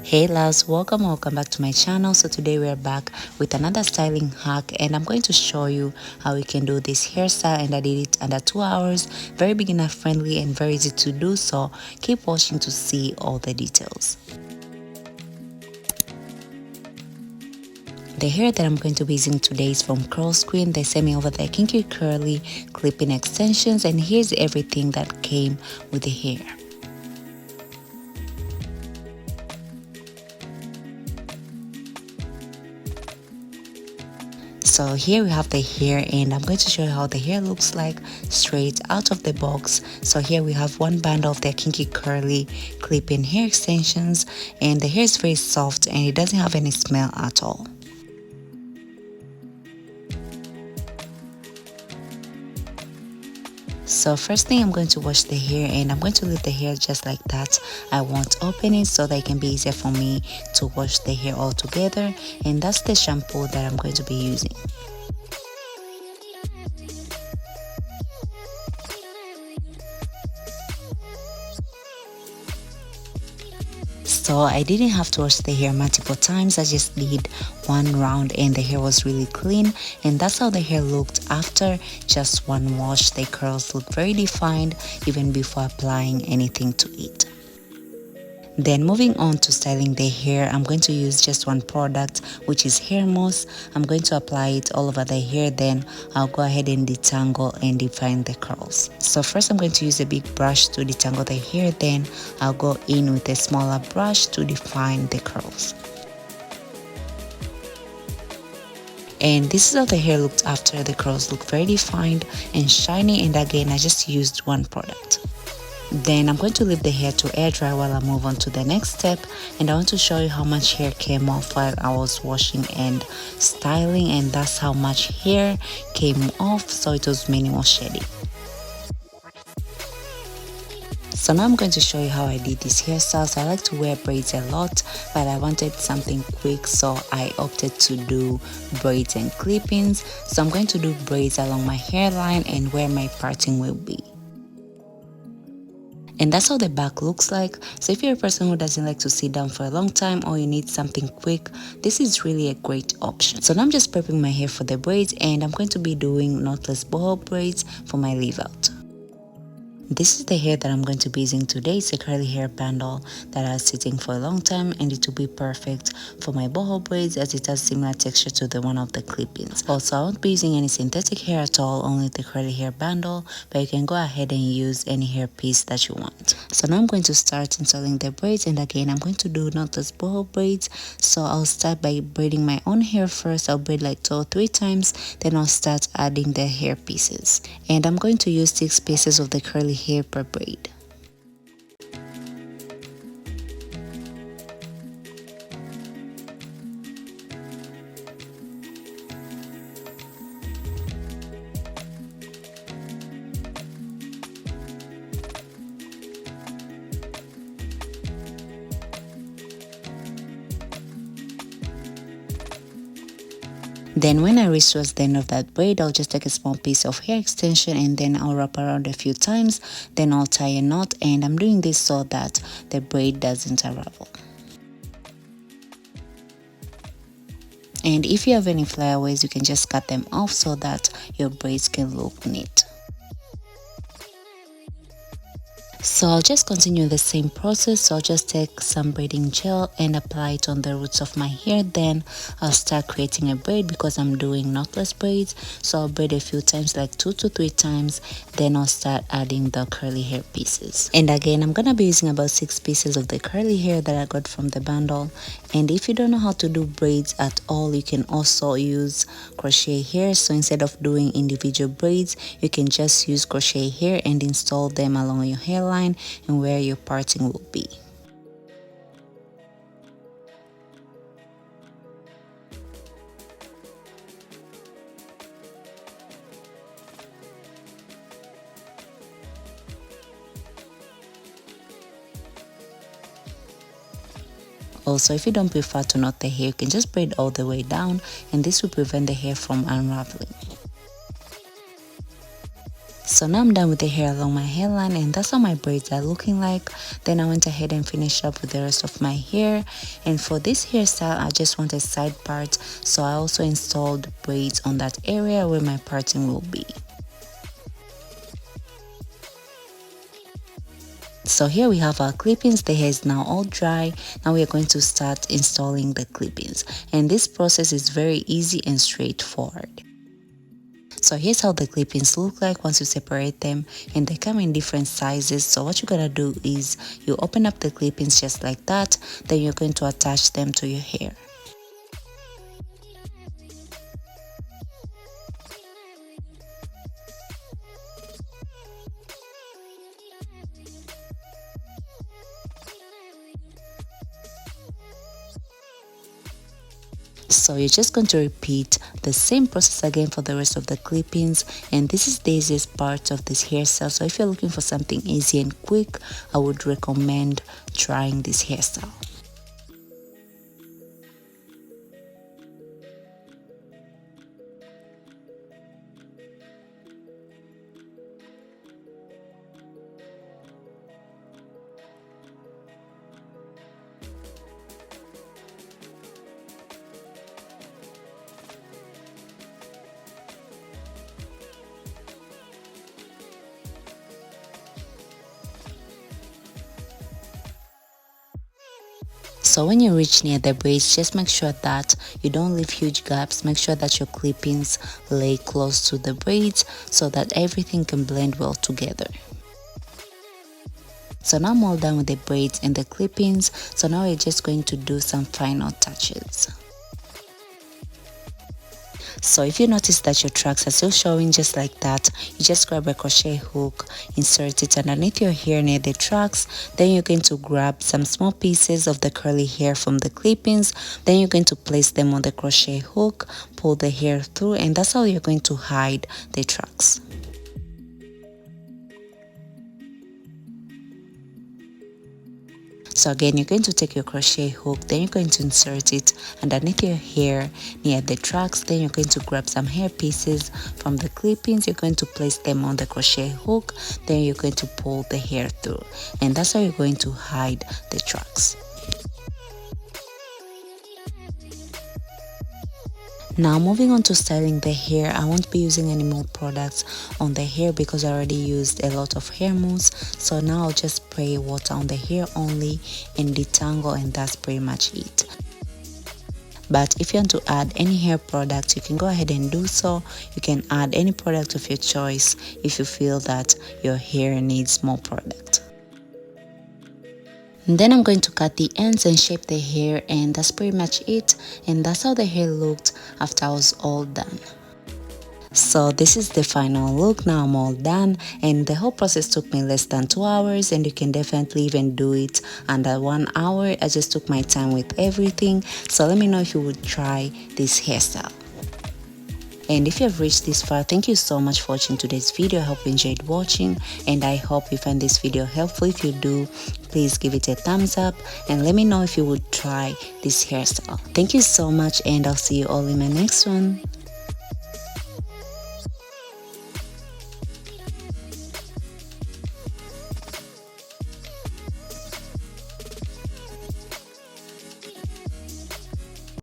Hey loves, welcome back to my channel. So today we are back with another styling hack, and I'm going to show you how we can do this hairstyle, and I did it under 2 hours. Very beginner friendly and very easy to do, so keep watching to see all the details. The hair that I'm going to be using today is from Curlsqueen. They sent me over their Kinky curly clipping extensions, and here's everything that came with the hair. So here we have the hair, and I'm going to show you how the hair looks like straight out of the box. So here we have one bundle of their Kinky curly clip-in hair extensions, and the hair is very soft and it doesn't have any smell at all. So first thing, I'm going to wash the hair, and I'm going to leave the hair just like that. I won't open it so that it can be easier for me to wash the hair all together, and that's the shampoo that I'm going to be using. So I didn't have to wash the hair multiple times. I just did one round and the hair was really clean, and that's how the hair looked after just one wash. The curls look very defined even before applying anything to it. Then moving on to styling the hair, I'm going to use just one product, which is hair mousse. I'm going to apply it all over the hair, then I'll go ahead and detangle and define the curls. So first I'm going to use a big brush to detangle the hair, then I'll go in with a smaller brush to define the curls. And this is how the hair looked after. The curls look very defined and shiny, and again I just used one product. Then I'm going to leave the hair to air dry while I move on to the next step, and I want to show you how much hair came off while I was washing and styling, and that's how much hair came off, so it was minimal shedding. So now I'm going to show you how I did this hairstyle. So I like to wear braids a lot, but I wanted something quick, so I opted to do braids and clip-ins. So I'm going to do braids along my hairline and where my parting will be. And that's how the back looks like. So if you're a person who doesn't like to sit down for a long time, or you need something quick, this is really a great option. So now I'm just prepping my hair for the braids, and I'm going to be doing knotless boho braids for my leave out. This is the hair that I'm going to be using today. It's a curly hair bundle that I was sitting for a long time, and it will be perfect for my boho braids as it has similar texture to the one of the clip-ins. Also, I won't be using any synthetic hair at all, only the curly hair bundle, but you can go ahead and use any hair piece that you want. So now I'm going to start installing the braids, and again I'm going to do knotless boho braids. So I'll start by braiding my own hair first. I'll braid like 2 or 3 times, then I'll start adding the hair pieces, and I'm going to use 6 pieces of the curly hair per braid. Then when I reach towards the end of that braid, I'll just take a small piece of hair extension, and then I'll wrap around a few times, then I'll tie a knot, and I'm doing this so that the braid doesn't unravel. And if you have any flyaways, you can just cut them off so that your braids can look neat. So I'll just continue the same process. So I'll just take some braiding gel and apply it on the roots of my hair. Then I'll start creating a braid because I'm doing knotless braids. So I'll braid a few times, like 2 to 3 times. Then I'll start adding the curly hair pieces. And again, I'm gonna be using about 6 pieces of the curly hair that I got from the bundle. And if you don't know how to do braids at all, you can also use crochet hair. So instead of doing individual braids, you can just use crochet hair and install them along your hairline and where your parting will be. Also, if you don't prefer to knot the hair, you can just braid all the way down, and this will prevent the hair from unraveling. So now I'm done with the hair along my hairline, and that's how my braids are looking like. Then I went ahead and finished up with the rest of my hair, and for this hairstyle I just wanted side part, so I also installed braids on that area where my parting will be. So here we have our clippings. The hair is now all dry. Now we are going to start installing the clippings, and this process is very easy and straightforward. So here's how the clippings look like once you separate them, and they come in different sizes. So what you're gonna do is you open up the clippings just like that, then you're going to attach them to your hair. So you're just going to repeat the same process again for the rest of the clippings, and this is the easiest part of this hairstyle. So if you're looking for something easy and quick, I would recommend trying this hairstyle. So when you reach near the braids, just make sure that you don't leave huge gaps. Make sure that your clippings lay close to the braids so that everything can blend well together. So now I'm all done with the braids and the clippings. So now we're just going to do some final touches. So if you notice that your tracks are still showing just like that, you just grab a crochet hook, insert it underneath your hair near the tracks. Then you're going to grab some small pieces of the curly hair from the clippings. Then you're going to place them on the crochet hook, pull the hair through, and that's how you're going to hide the tracks. So again, you're going to take your crochet hook, then you're going to insert it underneath your hair near the tracks. Then you're going to grab some hair pieces from the clippings. You're going to place them on the crochet hook, then you're going to pull the hair through, and that's how you're going to hide the tracks. Now moving on to styling the hair, I won't be using any more products on the hair because I already used a lot of hair mousse. So now I'll just spray water on the hair only and detangle, and that's pretty much it. But if you want to add any hair product, you can go ahead and do so. You can add any product of your choice if you feel that your hair needs more product. And then I'm going to cut the ends and shape the hair, and that's pretty much it. And that's how the hair looked after I was all done. So this is the final look. Now I'm all done, and the whole process took me less than 2 hours, and you can definitely even do it under 1 hour. I just took my time with everything. So let me know if you would try this hairstyle. And if you have reached this far, thank you so much for watching today's video. I hope you enjoyed watching, and I hope you find this video helpful. If you do, please give it a thumbs up and let me know if you would try this hairstyle. Thank you so much, and I'll see you all in my next one.